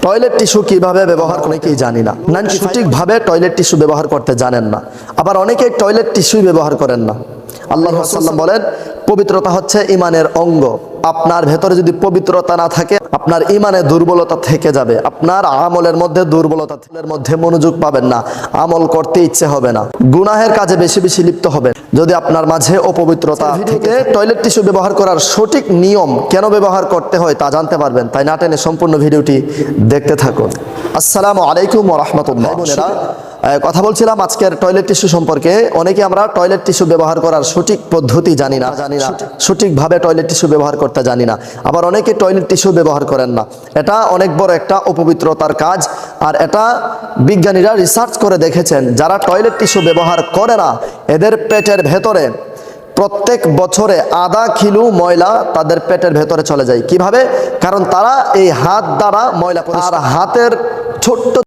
Toilet tissue কিভাবে ব্যবহার করে অনেকেই জানি না, সঠিকভাবে টয়লেট টিস্যু ব্যবহার করতে জানেন না। আবার অনেকেই টয়লেট টিস্যুই ব্যবহার করেন না। আল্লাহ রাসূল বলেন, পবিত্রতা হচ্ছে ঈমানের অঙ্গ। আপনার ভেতরে যদি পবিত্রতা না থাকে, আপনার ঈমানে দুর্বলতা থেকে যাবে। আপনার আমলের মধ্যে দুর্বলতার মধ্যে মনোযোগ পাবেন না, আমল করতে ইচ্ছে হবে না, গুনাহের কাজে বেশি বেশি লিপ্ত হবেন। যদি আপনার মাঝে অপবিত্রতা থেকে টয়লেট টিস্যু ব্যবহার করার সঠিক নিয়ম কেন ব্যবহার করতে হয় তা জানতে পারবেন। তাই না টেনে সম্পূর্ণ ভিডিওটি দেখতে থাকুন। আসসালামু আলাইকুম ওয়া রাহমাতুল্লাহ। কথা বলছিলাম আজকের টয়লেট টিস্যু সম্পর্কে। অনেকে আমরা টয়লেট টিস্যু ব্যবহার করার সঠিক পদ্ধতি জানি না, সঠিকভাবে টয়লেট টিস্যু ব্যবহার করতে জানি না। আবার অনেকে টয়লেট টিস্যু ব্যবহার করেন না। এটা অনেক বড় একটা অপবিত্রতার কাজ। আর এটা বিজ্ঞানীরা রিসার্চ করে দেখেছেন, যারা টয়লেট টিস্যু ব্যবহার করে না, এদের পেটের ভেতরে প্রত্যেক বছরে আধা কিলো ময়লা তাদের পেটের ভেতরে চলে যায়। কিভাবে? কারণ তারা এই হাত দ্বারা ময়লা, আর হাতের ছোট্ট